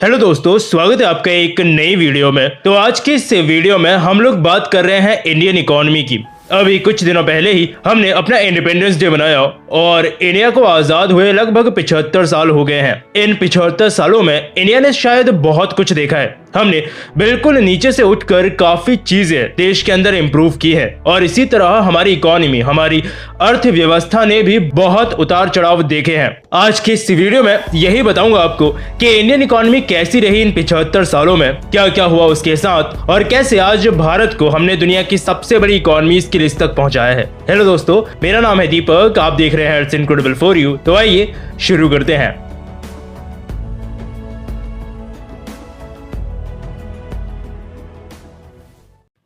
Hello दोस्तों, स्वागत है आपका एक नई वीडियो में। तो आज की इस वीडियो में हम लोग बात कर रहे हैं इंडियन इकोनॉमी की। अभी कुछ दिनों पहले ही हमने अपना इंडिपेंडेंस डे मनाया और इंडिया को आजाद हुए लगभग 75 साल हो गए हैं। इन 75 सालों में इंडिया ने शायद बहुत कुछ देखा है। हमने बिल्कुल नीचे से उठकर काफी चीजें देश के अंदर इम्प्रूव की है और इसी तरह हमारी इकोनॉमी, हमारी अर्थव्यवस्था ने भी बहुत उतार चढ़ाव देखे हैं। आज की इस वीडियो में यही बताऊंगा आपको कि इंडियन इकोनॉमी कैसी रही इन 75 सालों में, क्या क्या हुआ उसके साथ और कैसे आज भारत को हमने दुनिया की सबसे बड़ी इकोनॉमी की लिस्ट तक पहुंचाया है। हेलो दोस्तों, मेरा नाम है दीपक, आप देख रहे हैं इट्स इनक्रेडिबल फॉर यू। तो आइए शुरू करते हैं।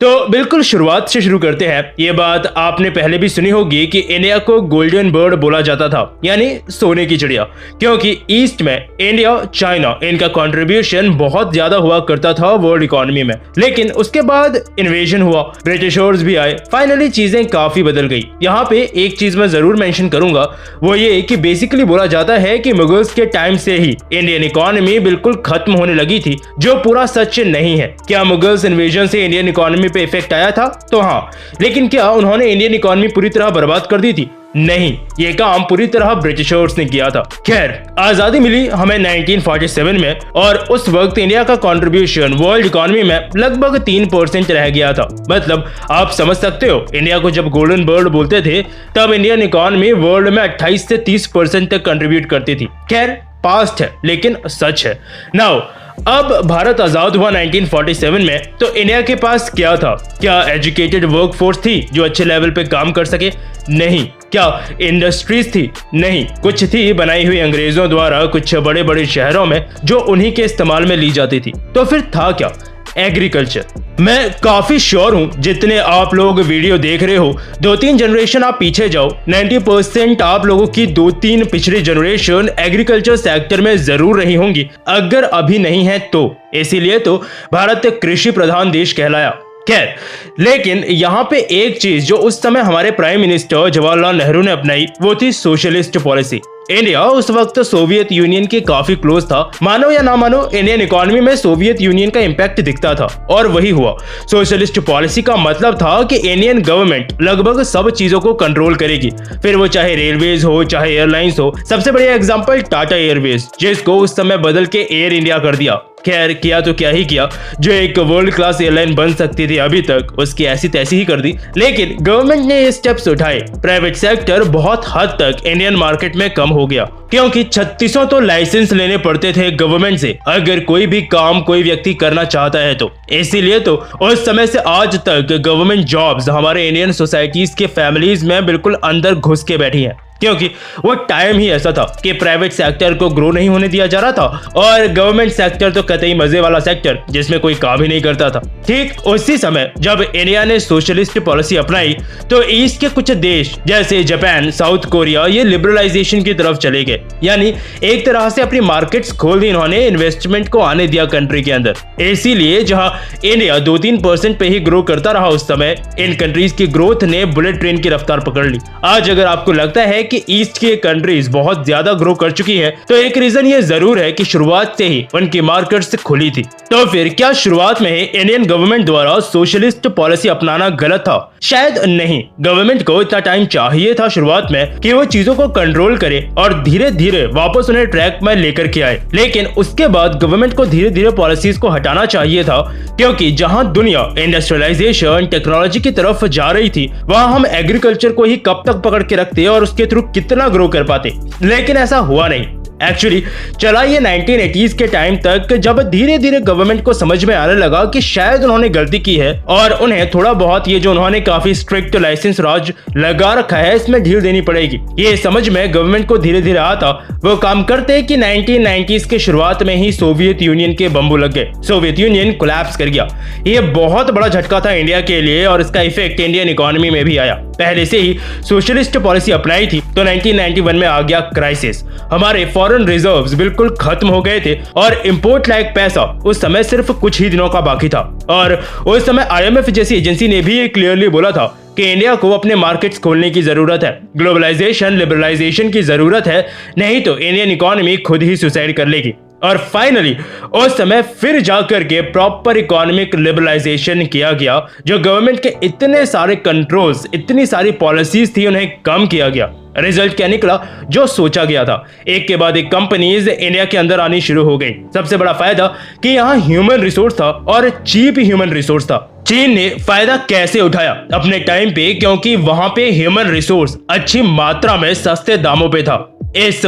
तो बिल्कुल शुरुआत से शुरू करते हैं। ये बात आपने पहले भी सुनी होगी कि इंडिया को गोल्डन बर्ड बोला जाता था, यानी सोने की चिड़िया, क्योंकि ईस्ट में इंडिया, चाइना, इनका कंट्रीब्यूशन बहुत ज्यादा हुआ करता था वर्ल्ड इकोनॉमी में। लेकिन उसके बाद इन्वेजन हुआ, ब्रिटिशर्स भी आए, फाइनली चीजें काफी बदल गई। यहाँ पे एक चीज मैं जरूर मेंशन करूंगा, वो ये कि बेसिकली बोला जाता है कि मुगल्स के टाइम से ही इंडियन इकोनॉमी बिल्कुल खत्म होने लगी थी, जो पूरा सच नहीं है। क्या मुगल्स इन्वेजन से इंडियन इकोनॉमी पे इफेक्ट आया था? तो हाँ, लेकिन क्या उन्होंने इंडियन इकोनॉमी पूरी तरह बर्बाद कर दी थी? नहीं, ये काम पूरी तरह ब्रिटिशर्स ने किया था। खैर, आजादी मिली हमें 1947 में और उस वक्त इंडिया का कंट्रीब्यूशन वर्ल्ड इकोनॉमी में लगभग 3% रह गया था। मतलब आप समझ सकते हो, इंडिया को जब गोल्डन बर्ड बोलते थे तब इंडियन इकोनॉमी वर्ल्ड में 28 से 30% तक कंट्रीब्यूट करती थी। खैर, पास्ट है लेकिन सच है। नाउ अब भारत आजाद हुआ 1947 में, तो इंडिया के पास क्या था? क्या एजुकेटेड वर्कफोर्स थी जो अच्छे लेवल पे काम कर सके? नहीं। क्या इंडस्ट्रीज थी? नहीं। कुछ थी बनाई हुई अंग्रेजों द्वारा कुछ बड़े बड़े शहरों में जो उन्हीं के इस्तेमाल में ली जाती थी। तो फिर था क्या? एग्रीकल्चर। मैं काफी श्योर हूं जितने आप लोग वीडियो देख रहे हो, 2-3 जनरेशन आप पीछे जाओ, 90% आप लोगों की 2-3 पिछली जनरेशन एग्रीकल्चर सेक्टर में जरूर रही होंगी, अगर अभी नहीं है तो। इसीलिए तो भारत कृषि प्रधान देश कहलाया। खैर, लेकिन यहाँ पे एक चीज जो उस समय हमारे प्राइम मिनिस्टर जवाहरलाल नेहरू ने अपनाई, वो थी सोशलिस्ट पॉलिसी। इंडिया उस वक्त सोवियत यूनियन के काफी क्लोज था। मानो या ना मानो, इंडियन इकोनॉमी में सोवियत यूनियन का इंपैक्ट दिखता था और वही हुआ। सोशलिस्ट पॉलिसी का मतलब था कि इंडियन गवर्नमेंट लगभग सब चीजों को कंट्रोल करेगी, फिर वो चाहे रेलवेज हो, चाहे एयरलाइंस हो। सबसे बढ़िया एग्जांपल टाटा एयरवेज, जिसको उस समय बदल के एयर इंडिया कर दिया। खैर, किया तो क्या ही किया, जो एक वर्ल्ड क्लास एयरलाइन बन सकती थी अभी तक, उसकी ऐसी तैसी ही कर दी। लेकिन गवर्नमेंट ने ये स्टेप्स उठाए, प्राइवेट सेक्टर बहुत हद तक इंडियन मार्केट में कम हो गया, क्योंकि 3600 तो लाइसेंस लेने पड़ते थे गवर्नमेंट से अगर कोई भी काम कोई व्यक्ति करना चाहता है तो। इसीलिए तो उस समय से आज तक गवर्नमेंट जॉब्स हमारे इंडियन सोसाइटीज के फैमिलीज में बिल्कुल अंदर घुस के बैठी हैं, क्योंकि वो टाइम ही ऐसा था कि प्राइवेट सेक्टर को ग्रो नहीं होने दिया जा रहा था और गवर्नमेंट सेक्टर तो कतई मजे वाला सेक्टर जिसमें कोई काम ही नहीं करता था। ठीक उसी समय जब इंडिया ने सोशलिस्ट पॉलिसी अपनाई तो ईस्ट के कुछ देश जैसे जापान, साउथ कोरिया, ये लिबरलाइजेशन की तरफ चले गए, यानी एक तरह से अपनी मार्केट्स खोल दी इन्होंने, इन्वेस्टमेंट को आने दिया कंट्री के अंदर। इसीलिए जहां इंडिया 2-3% पे ही ग्रो करता रहा उस समय, इन कंट्रीज की ग्रोथ ने बुलेट ट्रेन की रफ्तार पकड़ ली। आज अगर आपको लगता है कि ईस्ट की कंट्रीज बहुत ज्यादा ग्रो कर चुकी है, तो एक रीजन ये जरूर है कि शुरुआत से ही उनकी मार्केट्स खुली थी। तो फिर क्या शुरुआत में ही इंडियन गवर्नमेंट द्वारा सोशलिस्ट पॉलिसी अपनाना गलत था? शायद नहीं। गवर्नमेंट को इतना टाइम चाहिए था शुरुआत में कि वो चीजों को कंट्रोल करे और धीरे धीरे वापस उन्हें ट्रैक में लेकर के आए। लेकिन उसके बाद गवर्नमेंट को धीरे धीरे पॉलिसीज को हटाना चाहिए था, क्योंकि जहां दुनिया इंडस्ट्रियलाइजेशन, टेक्नोलॉजी की तरफ जा रही थी, वहां हम एग्रीकल्चर को ही कब तक पकड़ के रखते और उसके थ्रू कितना ग्रो कर पाते। लेकिन ऐसा हुआ नहीं। एक्चुअली चला ये 1980s के टाइम तक, जब धीरे धीरे गवर्नमेंट को समझ में आने लगा कि शायद उन्होंने गलती की है और उन्हें थोड़ा बहुत ये जो उन्होंने काफी स्ट्रिक्ट लाइसेंस राज लगा रखा है, इसमें ढील देनी पड़ेगी। ये समझ में गवर्नमेंट को धीरे धीरे आता, वो काम करते कि 1990s के शुरुआत में ही सोवियत यूनियन के बम्बू लग गए, सोवियत यूनियन कोलैप्स कर गया। ये बहुत बड़ा झटका था इंडिया के लिए और इसका इफेक्ट इंडियन इकोनॉमी में भी आया। पहले से ही सोशलिस्ट पॉलिसी अपनाई थी तो 1991 में आ गया क्राइसिस। हमारे फॉरेन रिजर्व्स बिल्कुल खत्म हो गए थे और इंपोर्ट लायक पैसा उस समय सिर्फ कुछ ही दिनों का बाकी था और उस समय IMF जैसी एजेंसी ने भी क्लियरली बोला था कि इंडिया को अपने मार्केट्स खोलने की जरूरत है, ग्लोबलाइजेशन लिबरलाइजेशन की जरूरत है, नहीं तो इंडियन इकोनॉमी खुद ही सुसाइड कर लेगी। और फाइनली उस समय फिर जाकर के प्रॉपर इकोनॉमिक लिबरलाइजेशन किया गया, जो गवर्नमेंट के इतने सारे कंट्रोल्स, इतनी सारी पॉलिसीज थी, उन्हें कम किया गया। रिजल्ट क्या निकला? जो सोचा गया था, एक के बाद एक कंपनीज इंडिया के अंदर आनी शुरू हो गई। सबसे बड़ा फायदा कि यहाँ ह्यूमन रिसोर्स था और चीप ह्यूमन रिसोर्स था। चीन ने फायदा कैसे उठाया अपने टाइम पे? क्योंकि वहां पे ह्यूमन रिसोर्स अच्छी मात्रा में सस्ते दामों पे था। इस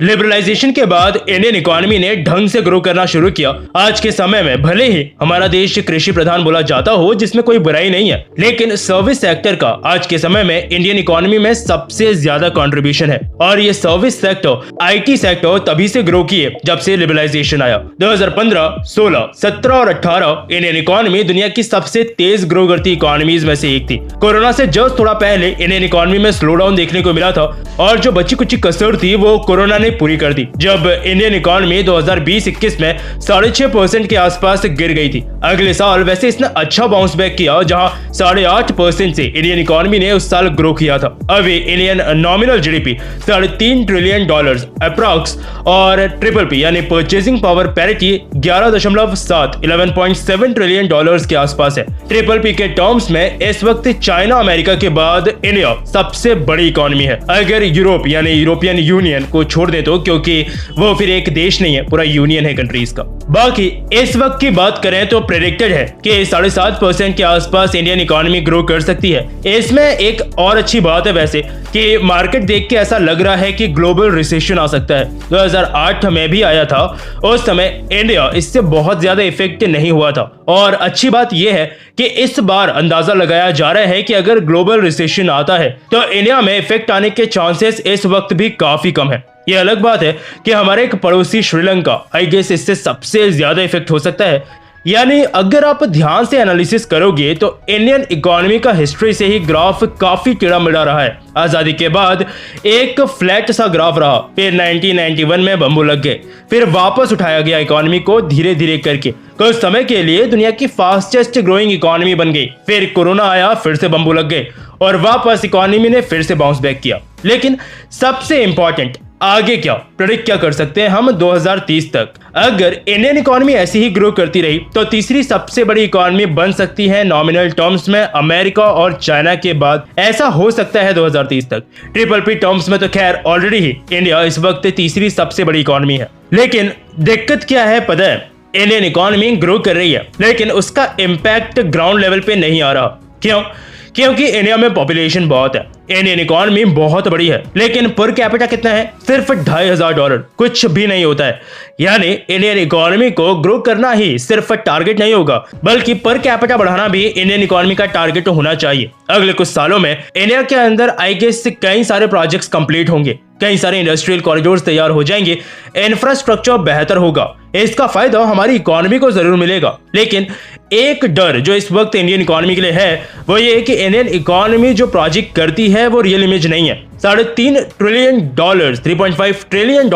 लिबरलाइजेशन के बाद इंडियन इकोनॉमी ने ढंग से ग्रो करना शुरू किया। आज के समय में भले ही हमारा देश कृषि प्रधान बोला जाता हो, जिसमें कोई बुराई नहीं है, लेकिन सर्विस सेक्टर का आज के समय में इंडियन इकोनॉमी में सबसे ज्यादा कंट्रीब्यूशन है। और ये सर्विस सेक्टर, IT सेक्टर तभी से ग्रो किए जब से लिबरलाइजेशन आया। 2015, 16, 17 और 18 इंडियन इकोनॉमी दुनिया की सबसे तेज ग्रो करती इकोनॉमीज में से एक थी। कोरोना से जस्ट थोड़ा पहले इंडियन इकोनॉमी में स्लो डाउन देखने को मिला था और जो बची कुछ कसर थी वो कोरोना ने पूरी कर दी, जब इंडियन इकोनॉमी 2020-21 में 6.5% के आसपास गिर गई थी। अगले साल वैसे इसने अच्छा बाउंस बैक किया, जहां 8.5% से इंडियन इकोनॉमी ने उस साल ग्रो किया था। अभी Indian nominal GDP $3.5 trillion approx और PPP यानी परचेजिंग पावर पैरिटी 11.7 $11.7 ट्रिलियन के आसपास है। PPP के टर्म्स में इस वक्त चाइना अमेरिका के बाद इंडिया सबसे बड़ी इकोनॉमी है, अगर यूरोप यानी यूरोपियन यूनियन को छोड़ दे तो, क्योंकि वो फिर एक देश नहीं है, पूरा यूनियन है कंट्रीज का। बाकी इस वक्त की बात करें तो प्रेडिक्टेड है कि 7.5% के आसपास इंडियन इकोनॉमी ग्रो कर सकती है। इसमें एक और अच्छी बात है वैसे कि मार्केट देख के ऐसा लग रहा है कि ग्लोबल रिसेशन आ सकता है। 2008 में भी आया था, उस समय इंडिया इससे बहुत ज्यादा इफेक्ट नहीं हुआ था। और अच्छी बात यह है कि इस बार अंदाजा लगाया जा रहा है कि अगर ग्लोबल रिसेशन आता है तो इंडिया में इफेक्ट आने के चांसेस इस वक्त भी काफी कम है। ये अलग बात है कि हमारे एक पड़ोसी श्रीलंका, आई गेस इससे सबसे ज्यादा इफेक्ट हो सकता है। यानी अगर आप ध्यान से एनालिसिस करोगे तो इंडियन इकोनॉमी का हिस्ट्री से ही ग्राफ काफी टेढ़ा मेढ़ा रहा है। आजादी के बाद एक फ्लैट सा ग्राफ रहा, फिर 1991 में बम्बू लग गए, फिर वापस उठाया गया इकोनॉमी को धीरे धीरे करके। कुछ समय के लिए दुनिया की फास्टेस्ट ग्रोइंग इकोनॉमी बन गई, फिर कोरोना आया, फिर से बम्बू लग गए और वापस इकोनॉमी ने फिर से बाउंस बैक किया। लेकिन सबसे इंपॉर्टेंट, आगे क्या प्रेडिक्ट क्या कर सकते हैं हम 2030 तक? अगर इंडियन इकोनॉमी ऐसी ही ग्रो करती रही तो तीसरी सबसे बड़ी इकोनॉमी बन सकती है नॉमिनल टर्म्स में अमेरिका और चाइना के बाद। ऐसा हो सकता है 2030 तक। PPP टर्म्स में तो खैर ऑलरेडी ही इंडिया इस वक्त तीसरी सबसे बड़ी इकोनॉमी है। लेकिन दिक्कत क्या है पता है? इंडियन इकोनॉमी ग्रो कर रही है लेकिन उसका इम्पैक्ट ग्राउंड लेवल पे नहीं आ रहा। क्यों? क्योंकि इंडिया में पॉपुलेशन बहुत है, इंडियन इकोनॉमी बहुत बड़ी है, लेकिन पर कैपिटा कितना है? सिर्फ $2,500, कुछ भी नहीं होता है। यानी इंडियन इकोनॉमी को ग्रो करना ही सिर्फ टारगेट नहीं होगा, बल्कि पर कैपिटा बढ़ाना भी इंडियन इकोनॉमी का टारगेट होना चाहिए। अगले कुछ सालों में इंडिया के अंदर आई गेस कई सारे प्रोजेक्ट्स कंप्लीट होंगे, कई सारे इंडस्ट्रियल कॉरिडोर्स तैयार हो जाएंगे, इंफ्रास्ट्रक्चर बेहतर होगा। इसका फायदा हमारी इकोनॉमी को जरूर मिलेगा। लेकिन एक डर जो इस वक्त इंडियन इकोनॉमी के लिए है वो ये है कि इंडियन इकोनॉमी जो प्रोजेक्ट करती है वो रियल इमेज नहीं है। $3.5 ट्रिलियन, $3.5 ट्रिलियन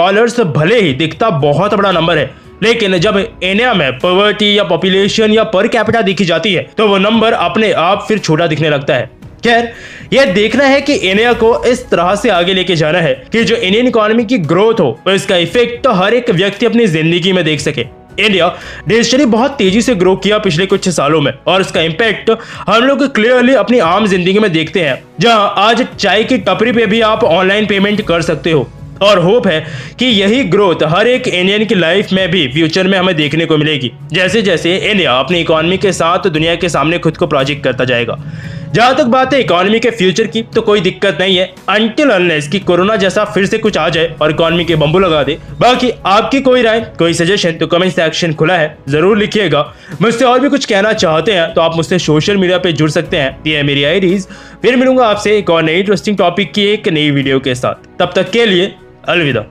भले ही दिखता बहुत बड़ा नंबर है, लेकिन जब इंडिया में पॉवर्टी या पॉपुलेशन या पर कैपिटा देखी जाती है तो वो नंबर अपने आप फिर छोटा दिखने लगता है। खैर, यह देखना है कि इंडिया को इस तरह से आगे लेके जाना है कि जो इंडियन इकोनॉमी की ग्रोथ हो तो इसका इफेक्ट तो हर एक व्यक्ति अपनी जिंदगी में देख सके। इंडिया डिजिटली बहुत तेजी से ग्रो किया पिछले कुछ सालों में और इसका इंपैक्ट हम लोग क्लियरली अपनी आम जिंदगी में देखते हैं, जहां आज चाय की टपरी पे भी आप ऑनलाइन पेमेंट कर सकते हो। और होप है कि यही ग्रोथ हर एक इंडियन की लाइफ में भी फ्यूचर में हमें देखने को मिलेगी, जैसे जैसे इंडिया अपनी इकोनॉमी के साथ दुनिया के सामने खुद को प्रोजेक्ट करता जाएगा। जहां तक बात है इकोनॉमी के फ्यूचर की, तो कोई दिक्कत नहीं है अनटिल अनलेस कि कोरोना जैसा फिर से कुछ आ जाए और इकोनॉमी के बम्बू लगा दे। बाकी आपकी कोई राय, कोई सजेशन तो कमेंट सेक्शन खुला है, जरूर लिखिएगा। मुझसे और भी कुछ कहना चाहते हैं तो आप मुझसे सोशल मीडिया पे जुड़ सकते हैं, ये है मेरी आईडीज। फिर मिलूंगा आपसे एक और नई इंटरेस्टिंग टॉपिक की एक नई वीडियो के साथ। तब तक के लिए अलविदा।